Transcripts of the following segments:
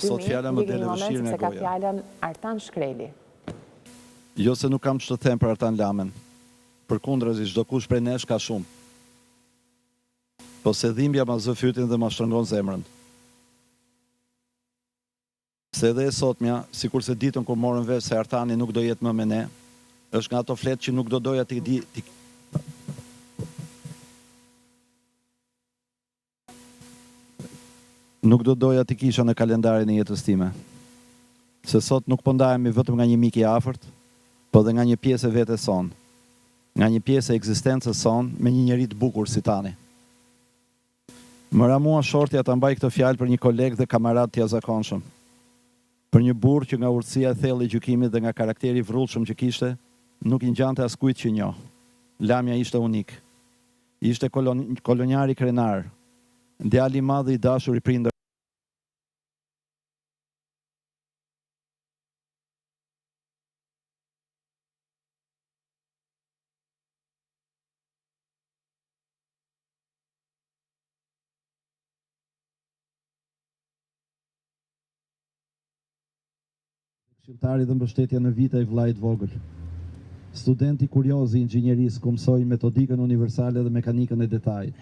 Sot fjala më del e vështirë nga Se ka goja. fjalën Artan Shkreli. Jo se nuk kam ç'të them për Artan Lamen. Përkundrazi, çdo kush prej nesh ka shumë. Po se dhimbja ma zë fytin dhe ma shtrëngon zemrën. Se edhe e sotmja, sikur se ditën kur morën vesh se Artani nuk do jetë më me ne, është nga ato fletë që nuk do doja nuk do doja t'i kisha në kalendarin e jetës time. Se sot nuk po ndajemi vetëm nga një mik i afërt, po dhe nga një pjesë e vetes son, nga një pjesë e ekzistencës son me një njeri të bukur si tani. Më ra mua shortja ta mbaj këtë fjalë për një koleg dhe kamarad të jashtëzakonshëm. Për një burr që nga urtësia e thellë e gjykimit dhe nga karakteri i vrrullshëm që kishte, nuk i ngjante askujt që njoh. Lamja ishte unik. Ishte kolonjari krenar, djali i madh i dashur i prindër. Këshilltari dhe mbështetja në vite e vllait vogël. Studenti kurioz i inxhinierisë ku mësoi metodikën universale dhe mekanikën e detajit.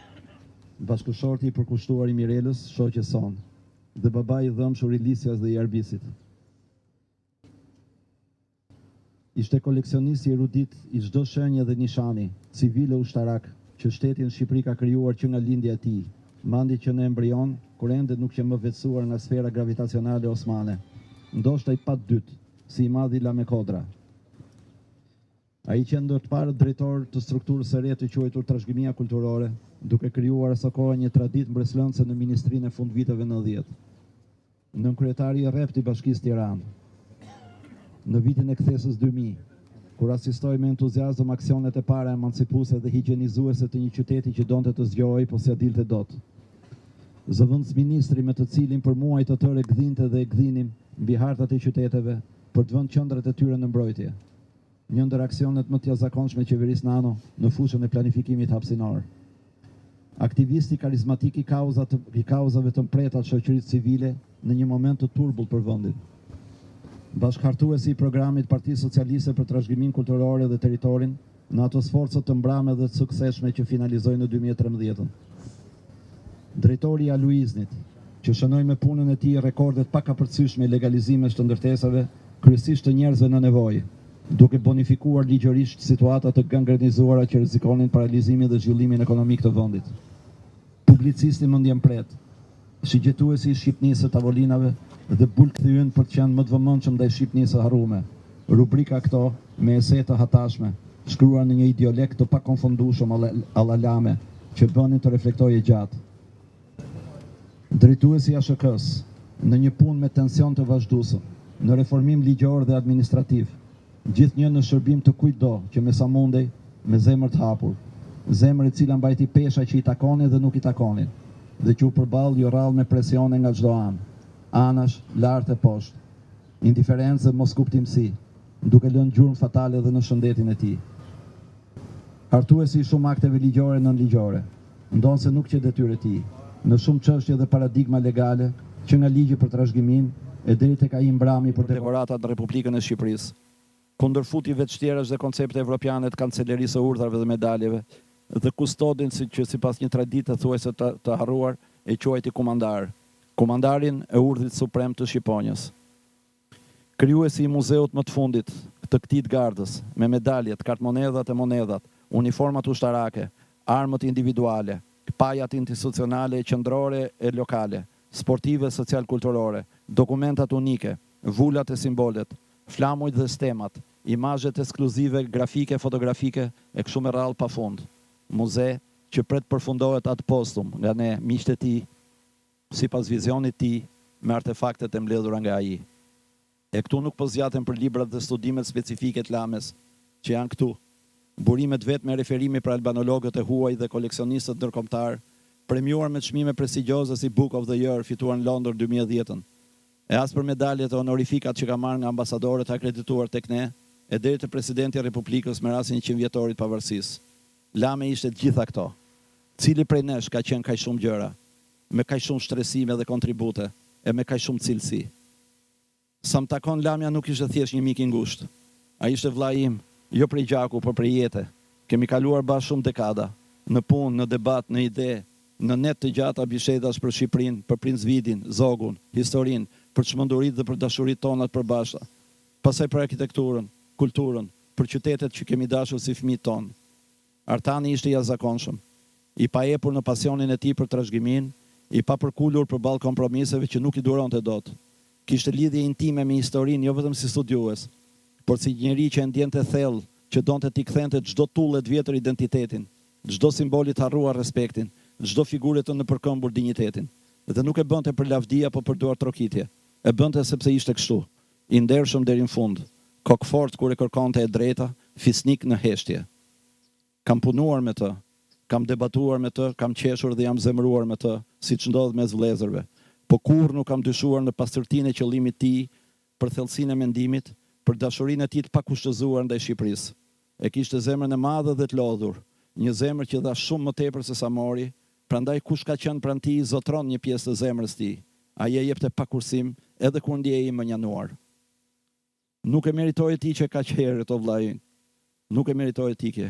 Bashkëshorti i përkushtuar i Mirelës, shoqes son, dhe babai i dhëmshur i Lisjas dhe i Arbisit. Ishte koleksionist i erudit i çdo shenje dhe nishani, civil e ushtarak, që shteti në Shqipëri ka krijuar që nga lindja e tij, mandi që në embrion, kur ende nuk që më vetësuar nga sfera gravitacionale osmane. Ndoshta i pat dytë, si i madhi Lame Kodra. Ai që ndërparë drejtor të strukturës së re të quajtur Trashëgimia Kulturore, duke krijuar së koha një traditë mbreslëndse në Ministrinë e fundviteve 90. Nënkryetari i rrept i Bashkisë Tiranë. Në vitin e kthesës 2000, kur asistoi me entuziazëm aksionet e para emancipuese dhe higjienizuese të një qyteti që donte të zgjohej, po s'ia dilte dot. Zëvendës ministri me të cilin për muaj të tërë e gdhinte dhe e gdhinim mbi hartat e qyteteve për të vënë qendrat e tyre në mbrojtje. Një ndër aksionet më të jashtëzakonshme qeverisë Nano në fushën e planifikimit hapësinor. Aktivisti karizmatik i kauzave të mpreta të shoqërisë civile në një moment të turbull për vendin. Bashkëhartuesi i programit Partisë Socialiste për trashëgiminë kulturore dhe territorin në ato sforcët të mbrame dhe të suksesshme që finalizoi në 2013. Drejtori i Aluiznit, që shënoi me punën e tij rekordet pakapërcyeshme legalizimesh të ndërtesave, kryesisht të njerëzve në nevojë, duke bonifikuar ligjërisht situata të gangrenizuara që rrezikonin paralizimin dhe zhvillimin ekonomik të vendit. Publicisti mendjempret, shigjetuesi i Shqipnisë së tavolinave dhe bulkthyen për të qenë më të vëmendshëm ndaj Shqipnisë së harruar. Rubrika këto me ese të hatashme, shkruar në një dialekt të pakonfundueshëm alla Lame, që bënin të reflektojë gjatë. Drejtuesi i ASHK-s, në një punë me tension të vazhdueshëm, në reformim ligjor dhe administrativ, gjithnjë në shërbim të kujtdo që me sa mundej, me zemër të hapur, zemër e cila mbajti pesha që i takonin dhe nuk i takonin, dhe që u përball jo rrallë me presione nga çdo anë, anash, lart e poshtë, indiferencë dhe moskuptimsi, duke lënë gjurmë fatale dhe në shëndetin e tij. Hartuesi i shumë akteve ligjore e nënligjore, ndonse nuk që detyrë e tij, në shumë çështje dhe paradigma legale, që nga ligji për trashëgimin e deri tek ai mbrami për dekoratat në Republikën e Shqipërisë, kundërfuti vetështjerash dhe koncepte evropiane të kancelerisë së urdhrave dhe medaljeve, dhe kustodin që sipas një tradite thuajse të harruar e quajti komandar, komandarin e urdhrit suprem të Shqiponjës. Krijuesi i muzeut më të fundit të këtij të gardës, me medaljet, kartmonedhat e monedhat, uniformat ushtarake, armët individuale, pajat institucionale, qendrore e lokale, sportive, social-kulturore, dokumentat unike, vullat e simbolet, flamujt dhe stemat, imazhet ekskluzive, grafike, fotografike e kështu me radhë pafund. Muze që pret përfundohet ad postum nga ne miqtë e tij, sipas vizionit të tij, me artefaktet e mbledhura nga ai. E këtu nuk po zgjatem për librat dhe studimet specifike të Lames, që janë këtu. Burimet vetë me referimi për albanologët e huaj dhe koleksionistët ndërkombëtar, premiuar me çmime prestigjioze si Book of the Year fituar në Londër 2010, e as për medaljet e honorifikat që ka marrë nga ambasadorët akredituar tek ne, e deri te presidenti i Republikës me rastin 100 vjetorit pavarësisë. Lame ishte të gjitha këto. Cili prej nesh ka qenë kaq shumë gjëra, me kaq shumë shtresime dhe kontribute, e me kaq shumë cilësi. Sa më takon Lamja nuk ishte thjesht një mik i ngushtë. Ai ishte vllai im, jo prej gjaku, por prej jete. Kemi kaluar bashkë shumë dekada, në punë, në debat, në ide, në net të gjata bisedash për Shqipërinë, për Princ Vidin, Zogun, historinë, për çmenduritë dhe për dashuritë tona të përbashkëta. Pastaj për arkitekturën, kulturën, për qytetet që kemi dashur si fëmijët tonë. Artani ishte i jashtëzakonshëm, i paepur në pasionin e tij për trashëgimin, i papërkulur përballë kompromiseve që nuk i duronte dot. Kishte lidhje intime me historinë jo vetëm si studiues, por si njeri që e ndjente thellë, që donte t'i kthente çdo tullet vjetër identitetin, çdo simboli të harruar respektin, çdo figure të nëpërkëmbur dinjitetin. Dhe nuk e bënte për lavdi apo për duar trokitje. E bënte sepse ishte kështu, i ndershëm deri në fund, kokfort kur e kërkonte e drejta, fisnik në heshtje. Kam punuar me të, kam debatuar me të, kam qeshur dhe jam zemëruar me të, siç ndodh mes vëllezërve. Po kurrë nuk kam dyshuar në pastërtinë e qëllimit të tij, për thellësinë e mendimit, për dashurinë e tij të pakushtëzuar ndaj Shqipërisë. E kishte zemrën e madhe dhe të lodhur, një zemër që dha shumë më tepër se sa mori, prandaj kush ka qenë pranë tij zotron një pjesë të zemrës tij. Ai e jepte pa kursim edhe kur ndjehej më njanuar. Nuk e meritoi ti që kaq herë o vllai. Nuk e meritoi ti që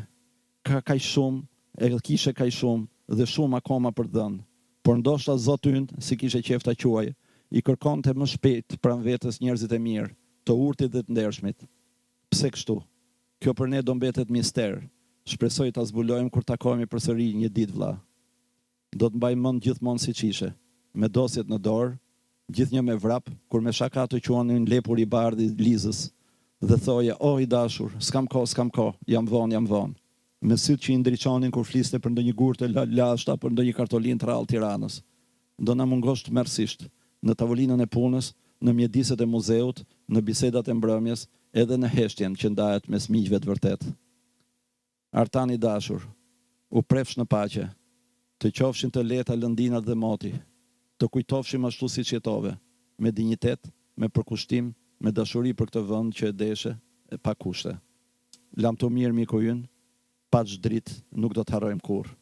ka kaq shumë, e kishe kaq shumë dhe shumë akoma për dhënë. Por ndoshta Zoti ynë, si kishe qejf ta quaj, i kërkonte më shpejt pranë vetes njerëzit e mirë, të urtit dhe të ndershmit. Pse kështu? Kjo për ne do mbetet mister. Shpresoj ta zbulojmë kur takohemi përsëri një ditë vlla. Do të mbaj mend gjithmonë siç ishe, me dosjet në dorë, gjithnjë me vrap, kur me shaka të quanin lepur i bardhë i Lizës, dhe thoje, o i dashur, s'kam kohë, jam vonë. Me sytë që i ndriçonin kur fliste për ndonjë gurë të lashta, për ndonjë kartolinë të rrallë Tiranës. Do na mungosh tmerrsisht, në tavolinën e punës, në mjediset e muzeut, në bisedat e mbrëmjes, edhe në heshtjen që ndahet mes miqve të vërtet. Artani dashur, u prefsh në paqe, të qofshin të lehta lëndinat dhe moti, të kujtofshim ashtu siç jetove, me dinjitet, me përkushtim, me dashuri për këtë vend që e deshe e pa kushte. Lam të mirë miku ynë, pa ç'drit nuk do të harrojmë kurrë.